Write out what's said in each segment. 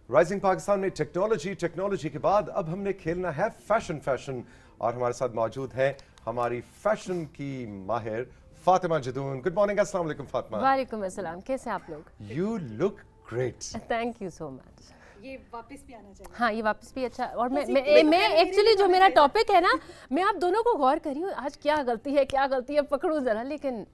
Rising Pakistan में technology के बाद अब हमने खेलना है फैशन और हमारे साथ मौजूद है हमारी फैशन की माहिर फातिमा जदून। गुड मॉर्निंग, अस्सलाम वालेकुम फातिमा। वालेकुम अस्सलाम, कैसे आप लोग? You look great. Thank you so much. ये वापस भी आना चाहिए। हाँ, ये वापस भी अच्छा। और मैं एक्चुअली जो मेरा टॉपिक है ना, मैं आप दोनों को गौर करी हूँ, आज क्या गलती है पकड़ूं जरा, लेकिन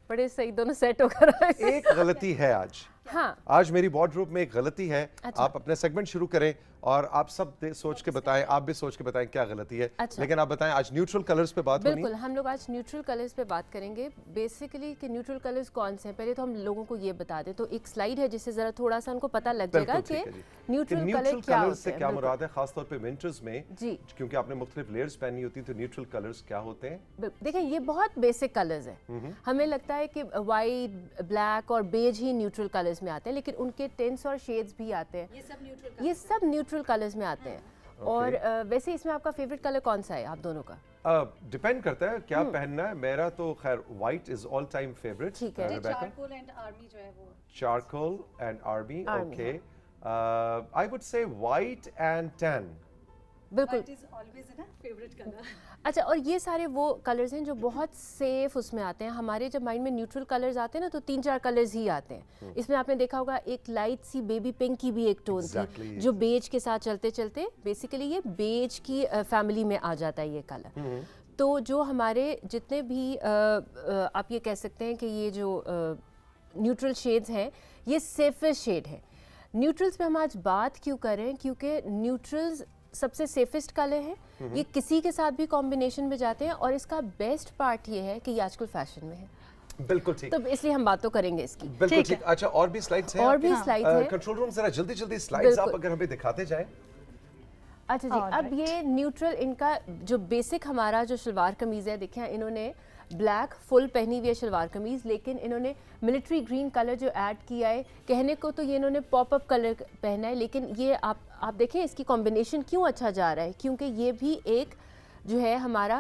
बड़े सही दोनों सेट होकर एक गलती है आज। हाँ, आज मेरी वार्डरोब में एक गलती है। अच्छा। आप अपने सेगमेंट शुरू करें और आप सब सोच के बताएं, आप भी सोच के बताएं क्या गलती है। अच्छा। लेकिन आप बताएं, आज न्यूट्रल कलर्स पे बात होनी बिल्कुल। हम लोग आज न्यूट्रल कलर्स पे बात करेंगे। बेसिकली कि न्यूट्रल कलर्स कौन से हैं, पहले तो हम लोगों को ये बता दें। तो एक स्लाइड है जिससे जरा थोड़ा सा उनको पता लग जाएगा कि न्यूट्रल कलर क्या होते से हैं। क्या मुराद है, खासतौर पे विंटर्स में जी, क्योंकि आपने मुख्तलिफ लेयर्स पहनी होती है, तो न्यूट्रल कलर्स क्या होते हैं? देखें ये बहुत बेसिक कलर्स हैं। हमें लगता है कि वाइट, ब्लैक और बेज ही न्यूट्रल कलर्स में आते हैं, लेकिन उनके टिंट्स और शेड्स भी आते हैं। ये सब न्यूट्रल कलर्स में आते हैं। और वैसे इसमें आपका फेवरेट कलर कौन सा है आप दोनों का? डिपेंड करता है क्या पहनना है। मेरा तो खैर white is all time favourite. ठीक है। चारकोल एंड आर्मी जो है वो charcoal and army, Army, okay. I would say white and tan. बिल्कुल। इट इज ऑलवेज ना फेवरेट कलर। अच्छा, और ये सारे वो कलर्स हैं जो बहुत सेफ उसमें आते हैं। हमारे जब माइंड में न्यूट्रल कलर्स आते हैं ना, तो 3-4 कलर्स ही आते हैं। इसमें आपने देखा होगा एक लाइट सी बेबी पिंक की भी एक टोन Exactly. थी, जो बेज के साथ चलते चलते बेसिकली ये बेज की फैमिली में आ जाता है ये कलर। तो जो हमारे जितने भी आप ये कह सकते हैं कि ये जो न्यूट्रल शेड्स हैं, ये सेफेस्ट शेड है। न्यूट्रल्स पे हम आज बात क्यों करें, क्योंकि न्यूट्रल्स सबसे सेफेस्ट कलर है। ये किसी के साथ भी कॉम्बिनेशन में जाते हैं, और इसका बेस्ट पार्ट ये है कि ये आजकल फैशन में है। बिल्कुल ठीक, तो इसलिए हम बात तो करेंगे इसकी। बिल्कुल ठीक। अच्छा, और भी स्लाइड्स हैं? और भी स्लाइड्स हैं। कंट्रोल रूम जरा जल्दी स्लाइड्स आप बिल्कुल। अगर हमें दिखाते जाएं। अच्छा जी, अब ये न्यूट्रल इनका जो बेसिक हमारा जो शलवार कमीज़ है, देखें इन्होंने ब्लैक फुल पहनी हुई है शलवार कमीज़, लेकिन इन्होंने मिलिट्री ग्रीन कलर जो ऐड किया है, कहने को तो ये इन्होंने पॉपअप कलर पहना है, लेकिन ये आप देखें इसकी कॉम्बिनेशन क्यों अच्छा जा रहा है, क्योंकि ये भी एक जो है हमारा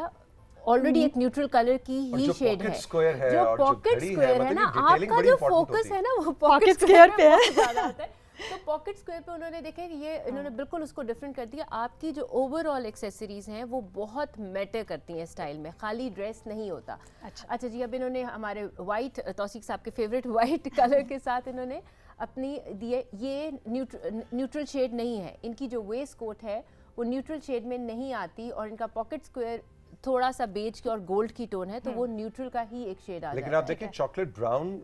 ऑलरेडी एक न्यूट्रल कलर की ही शेड है। जो पॉकेट स्क्वायर है ना, आपका जो फोकस है ना वो पॉकेट स्क्वायर पे है। तो पॉकेट स्क्वायर पे उन्होंने देखे कि ये इन्होंने बिल्कुल उसको डिफरेंट कर दिया। आपकी जो ओवरऑल एक्सेसरीज हैं वो बहुत मैटर करती हैं स्टाइल में, खाली ड्रेस नहीं होता। अच्छा जी, अब इन्होंने हमारे वाइट, तौसीक साहब के फेवरेट वाइट कलर के साथ इन्होंने अपनी दिए। ये न्यूट्रल शेड नहीं है, इनकी जो वेस्ट कोट है वो न्यूट्रल शेड में नहीं आती, और इनका पॉकेट स्क्वायर थोड़ा सा बेज की और गोल्ड की टोन है, तो वो न्यूट्रल का ही एक शेड आ जाता है। लेकिन आप देखें चॉकलेट ब्राउन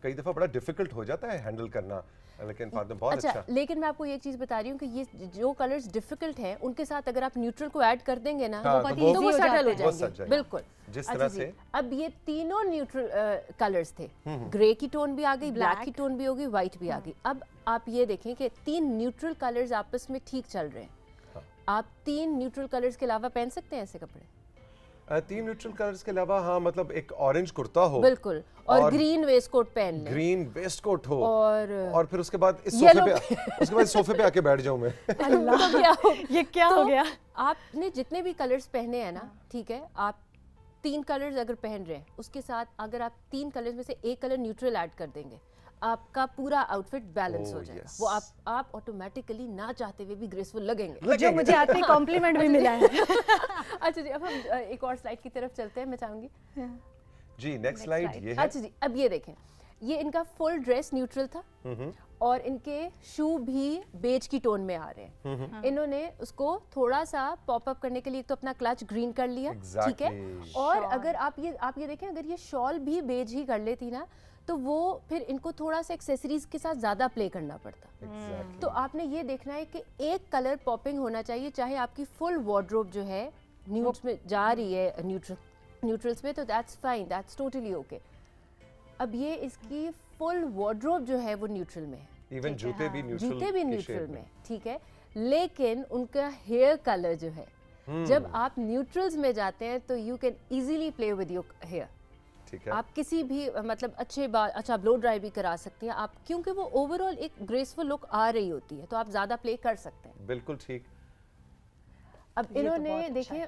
कई दफा बड़ा डिफिकल्ट हो जाता है हैंडल करना, लेकिन फातिमा बहुत अच्छा। लेकिन मैं आपको एक चीज बता रही हूँ कि ये जो कलर्स डिफिकल्ट हैं, उनके साथ अगर आप न्यूट्रल को ऐड कर देंगे ना, हाँ, तो वो सटल हो सट जाएंगे। जाएंगे। बिल्कुल जिस अच्छा तरह जी, से अब ये तीनों न्यूट्रल कलर्स थे। ग्रे की टोन भी आ गई, ब्लैक की टोन भी होगी, व्हाइट भी आ गई। अब आप ये देखें कि 3 न्यूट्रल कलर्स आपस में ठीक चल रहे हैं। आप 3 न्यूट्रल कलर्स के अलावा पहन सकते हैं ऐसे कपड़े? 3 न्यूट्रल कलर्स के अलावा, हाँ, मतलब एक ऑरेंज कुर्ता हो, बिल्कुल, और ग्रीन वेस्ट कोट पहन लें, ग्रीन वेस्ट कोट हो, और फिर उसके बाद इस सोफे पे आके बैठ जाऊं मैं। अल्लाह, तो क्या ये क्या हो गया? आपने जितने भी कलर्स पहने हैं ना, ठीक है, आप 3 कलर्स अगर पहन रहे हैं, उसके साथ अगर आप 3 कलर्स में से एक कलर न्यूट्रल ऐड कर देंगे, आपका पूरा आउटफिट बैलेंस हो जाएगा। वो आप ऑटोमेटिकली ना चाहते हुए भी ग्रेसफुल लगेंगे। जो मुझे आते कॉम्प्लीमेंट भी मिला है। अच्छा जी, अब हम एक और स्लाइड की तरफ चलते हैं। मैं चाहूंगी जी, नेक्स्ट स्लाइड ये है। अच्छा जी, अब ये देखें, ये इनका फुल ड्रेस न्यूट्रल था, और इनके शू भी बेज की टोन में आ रहे हैं। इन्होंने उसको थोड़ा सा पॉप अप करने के लिए तो अपना क्लच ग्रीन कर लिया, ठीक है। और अगर आप ये देखें, अगर ये शॉल भी बेज ही कर लेती ना, तो वो फिर इनको थोड़ा सा एक्सेसरीज के साथ ज्यादा प्ले करना पड़ता। तो आपने ये देखना है कि एक कलर पॉपिंग होना चाहिए, चाहे आपकी फुल वार्डरोब जो है न्यूट्स में जा रही है, न्यूट्रल्स में, तो that's fine, that's totally okay. अब ये इसकी फुल वार्डरोब जो है वो न्यूट्रल में है, इवन जूते भी न्यूट्रल में, ठीक है। लेकिन उनका हेयर कलर जो है, जब आप न्यूट्रल्स में जाते हैं तो you can easily play with your hair. ठीक है, आप किसी भी मतलब अच्छा ब्लो ड्राई भी करा सकते हैं आप, क्योंकि वो ओवरऑल एक ग्रेसफुल लुक आ रही होती है, तो आप ज्यादा प्ले कर सकते हैं। बिल्कुल ठीक। अब इन्होंने देखें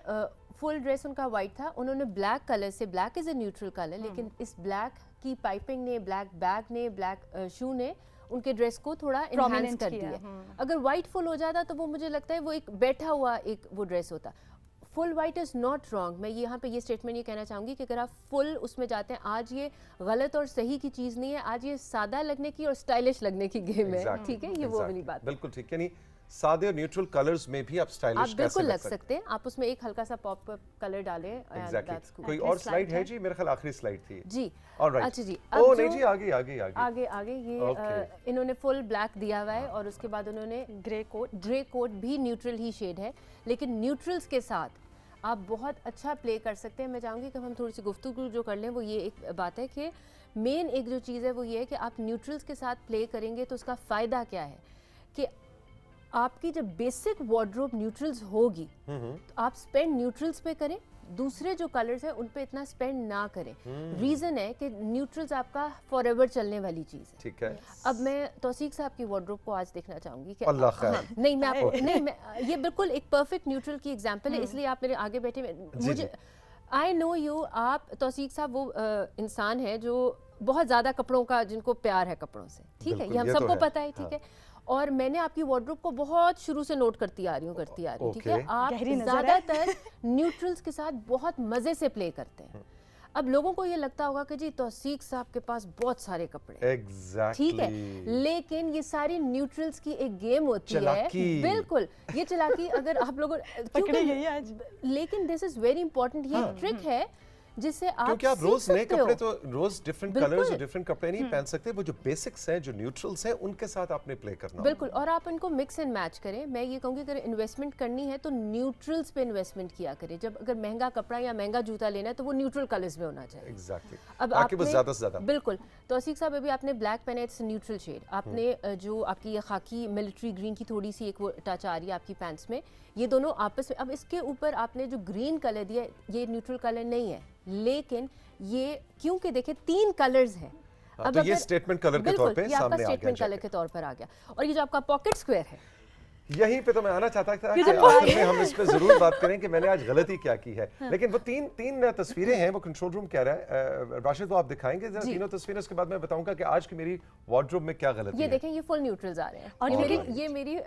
फुल ड्रेस उनका वाइट था, उन्होंने ब्लैक कलर से, black is a neutral colour, लेकिन इस ब्लैक की पाइपिंग ने, ब्लैक बैग ने, ब्लैक शू ने ان کے ڈریس کو تھوڑا انہینس کر دیا. اگر وائٹ فل ہو جاتا تو وہ مجھے لگتا ہے وہ ایک بیٹھا ہوا ایک وہ ڈریس ہوتا. فل وائٹ از ناٹ رانگ. میں یہاں پہ یہ اسٹیٹمنٹ یہ کہنا چاہوں گی کہ اگر آپ فل اس میں جاتے ہیں, آج یہ غلط اور صحیح کی چیز نہیں ہے, آج یہ سادہ لگنے کی اور اسٹائلش لگنے کی گیم ہے. ٹھیک ہے, یہ وہ والی بات. بالکل ٹھیک, یعنی سادے اور نیوٹرل کلرز میں بھی آپ اسٹائلش آپ بالکل لگ سکتے ہیں. آپ اس میں ایک ہلکا سا پاپ کلر ڈالیں. کوئی اور سلائڈ ہے جی؟ میرے خیال آخری سلائڈ تھی جی. اچھا جی, او نہیں جی, آگے آگے آگے آگے یہ انہوں نے فل بلیک دیا ہوا ہے, اور اس کے بعد انہوں نے گرے کوٹ بھی نیوٹرل ہی شیڈ ہے, لیکن نیوٹرلز کے ساتھ آپ بہت اچھا پلے کر سکتے ہیں. میں چاہوں گی کہ ہم تھوڑی سی گفتگو جو کر لیں, وہ یہ ایک بات ہے کہ مین ایک جو چیز ہے وہ یہ ہے کہ آپ نیوٹرلز کے ساتھ پلے کریں گے تو اس کا فائدہ کیا ہے کہ آپ کی جب بیسک وارڈروب نیوٹرلز ہوگی تو آپ سپینڈ نیوٹرلز پہ کریں, دوسرے جو کلرز ہیں ان پہ اتنا سپینڈ نہ کریں. ریزن ہے کہ نیوٹرلز آپ کا فار ایور چلنے والی چیز ہے. ٹھیک ہے. اب میں توثیق صاحب کی وارڈروب کو آج دیکھنا چاہوں گی کہ اللہ خیر. نہیں میں آپ کو نہیں, یہ بالکل ایک پرفیکٹ نیوٹرل کی ایگزامپل ہے, اس لیے آپ میرے آگے بیٹھے. مجھے آئی نو یو, آپ توثیق صاحب وہ انسان ہے جو بہت زیادہ کپڑوں کا, جن کو پیار ہے کپڑوں سے. ٹھیک ہے, یہ ہم سب کو پتہ ہے. ٹھیک ہے, اور میں نے آپ کی وارڈروب کو بہت شروع سے نوٹ کرتی آ رہی ہوں. ٹھیک ہے, آپ زیادہ تر نیوٹرلز کے ساتھ بہت مزے سے پلے کرتے ہیں. اب لوگوں کو یہ لگتا ہوگا کہ جی توثیق صاحب کے پاس بہت سارے کپڑے, ٹھیک ہے, لیکن یہ ساری نیوٹرلز کی ایک گیم ہوتی ہے. بالکل, یہ چلاکی اگر آپ لوگوں, لیکن دس از ویری امپورٹنٹ. یہ ٹرک ہے جس سے آپ, کیونکہ آپ روز نئے کپڑے تو روز ڈیفرنٹ کلرز اور ڈیفرنٹ کپڑے نہیں پہن سکتے. وہ جو بیسکس ہیں, جو نیوٹرلز ہیں, ان کے ساتھ آپ نے پلے کرنا. بالکل, اور آپ ان کو مکس اینڈ میچ کریں. میں یہ کہوں گی اگر انویسٹمنٹ کرنی ہے تو نیوٹرلز پہ انویسٹمنٹ کیا کریں. جب اگر مہنگا کپڑا یا مہنگا جوتا لینا ہے تو وہ نیوٹرل کلرز میں ہونا چاہیے. ایگزیکٹلی, اب تاکہ وہ زیادہ سے زیادہ. بالکل. توثیق صاحب ابھی آپ نے بلیک پہنا ہے, اٹس نیوٹرل شیڈ. آپ نے جو آپ کی یہ خاکی ملٹری گرین کی تھوڑی سی ایک وہ ٹچ آ رہی ہے آپ کی پینٹس میں, یہ دونوں آپس میں. اب اس کے اوپر آپ نے جو گرین کلر دیا, یہ نیوٹرل کلر نہیں ہے, لیکن یہ کیونکہ دیکھیں 3 کلرز ہیں. اب یہ سٹیٹمنٹ کلر کے طور پہ سامنے آ گیا, سٹیٹمنٹ کلر کے طور پر آ گیا. اور یہ جو آپ کا پاکٹ سکوئر ہے, یہیں پہ تو میں آنا چاہتا تھا کہ آخر میں ہم اس پہ ضرور بات کریں کہ میں نے آج غلطی کیا کی ہے. لیکن وہ تین تصویریں ہیں, وہ کنٹرول روم کہہ رہا ہے. راشد, وہ آپ دکھائیں گے تینوں تصویریں, اس کے بعد میں بتاؤں گا کہ آج کی میری وارڈروب میں کیا غلطی ہے. یہ دیکھیں, یہ فل نیوٹرلز آ رہے ہیں, اور یہ میری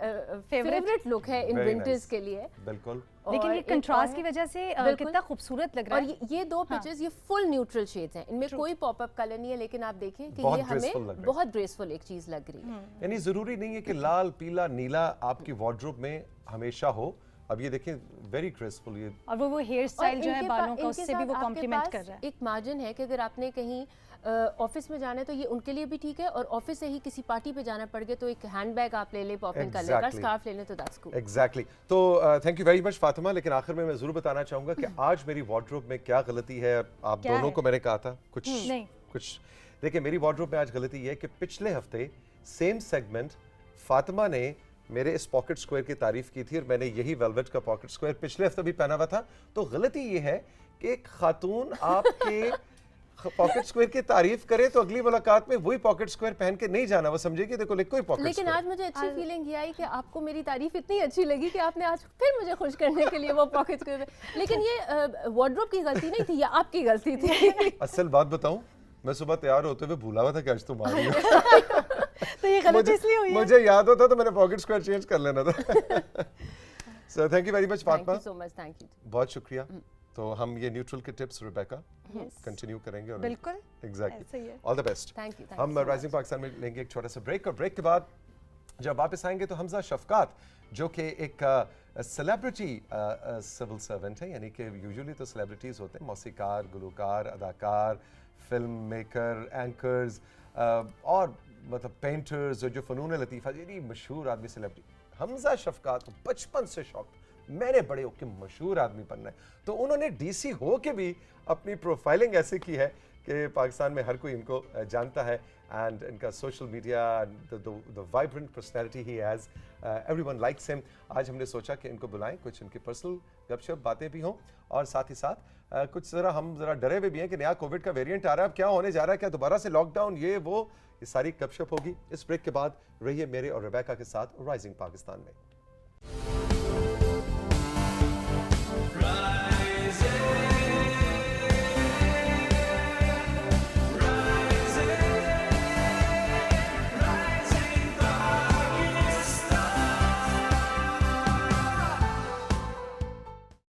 فیوریٹ لک ہے ان ونٹرز کے لیے. بالکل, لیکن یہ کنٹراسٹ کی وجہ سے کتنا خوبصورت لگ رہا ہے. اور یہ 2 پکچرز, یہ فل نیوٹرل شیڈز ہیں, ان میں کوئی پاپ اپ کلر نہیں ہے, لیکن آپ دیکھیں کہ یہ ہمیں بہت گریسفل ایک چیز لگ رہی ہے. یعنی ضروری نہیں ہے کہ لال, پیلا, نیلا آپ کی وارڈروب میں ہمیشہ ہو. اب یہ دیکھیں ویری گریسفل, یہ اور وہ ہیئر سٹائل جو ہے بالوں کا, اس سے بھی وہ کمپلیمنٹ کر رہا ہے. ایک مارجن ہے کہ اگر آپ نے کہیں آفس میں جانا ہے تو یہ ان کے لیے بھی ٹھیک ہے, اور آفس سے ہی کسی پارٹی پہ جانا پڑ گیا تو ایک ہینڈ بیگ آپ لے لیں پاپنگ کلر کا, اسکارف لے لیں, تو دیٹس کول. ایگزیکٹلی. تو thank you very much Fatima. لیکن آخر میں ضرور بتانا چاہوں گا کہ آج میری وارڈروب میں کیا غلطی ہے. آپ دونوں کو میں نے کہا تھا کچھ دیکھیں, میری وارڈروب میں آج غلطی یہ ہے کہ پچھلے ہفتے سیم سیگمنٹ فاطمہ نے میرے اس پاکٹ سکوئر کی تعریف کی تھی, اور میں نے یہی ویلویٹ کا پاکٹ سکوئر پچھلے ہفتے بھی پہنا ہوا تھا. تو غلطی یہ ہے کہ ایک خاتون آپ کے پاکٹ سکوئر کی تعریف کرے تو اگلی ملاقات میں وہی پاکٹ سکوئر پہن کے نہیں جانا, وہ سمجھے گی دیکھو کوئی پاکٹ. لیکن آج مجھے اچھی فیلنگ یہ آئی کہ آپ کو میری تعریف اتنی اچھی لگی کہ آپ نے آج پھر مجھے خوش کرنے کے لیے وہ پاکٹ سکوئر. لیکن یہ وارڈروب کی غلطی نہیں تھی, یہ آپ کی غلطی تھی. اصل بات بتاؤں, میں صبح تیار ہوتے ہوئے بھولا ہوا تھا کہ آج تم آ رہی ہو. تو یہ غلطی اس لیے ہوئی ہے, مجھے یاد ہوتا تو میں نے پاکٹ سکوئر چینج کر لینا تھا. So thank you very much Fatima, بہت شکریہ. تو ہم یہ نیوٹرل کے ٹپس ریبیکا کنٹینیو کریں گے. بالکل, ایگزیکٹلی, آل دی بیسٹ. ہم رائزنگ پاکستان میں لیں گے ایک چھوٹا سا بریک, اور بریک کے بعد جب واپس آئیں گے تو حمزہ شفقات جو کہ ایک سیلیبریٹی سول سرونٹ ہے, یعنی کہ یوزولی تو سیلیبریٹیز ہوتے ہیں موسیقار, گلوکار, اداکار, فلم میکر, اینکرز, اور مطلب پینٹرز, جو فنون لطیفہ, یعنی مشہور آدمی سیلیبریٹی. حمزہ شفقات کو بچپن سے شوق, میں نے بڑے ہو کے مشہور آدمی بننا ہے. تو انہوں نے ڈی سی ہو کے بھی اپنی پروفائلنگ ایسے کی ہے کہ پاکستان میں ہر کوئی ان کو جانتا ہے. اینڈ ان کا social media, the vibrant personality he has, everyone likes him. آج ہم نے سوچا کہ ان کو بلائیں, کچھ ان کی پرسنل گپ شپ باتیں بھی ہوں, اور ساتھ ہی ساتھ کچھ ہم ذرا ڈرے ہوئے بھی ہیں کہ نیا کووڈ کا ویریئنٹ آ رہا ہے, اب کیا ہونے جا رہا ہے, کیا دوبارہ سے لاک ڈاؤن, یہ ساری گپ شپ ہوگی. اس بریک کے بعد رہیے میرے اور ریبیکا کے ساتھ رائزنگ پاکستان میں.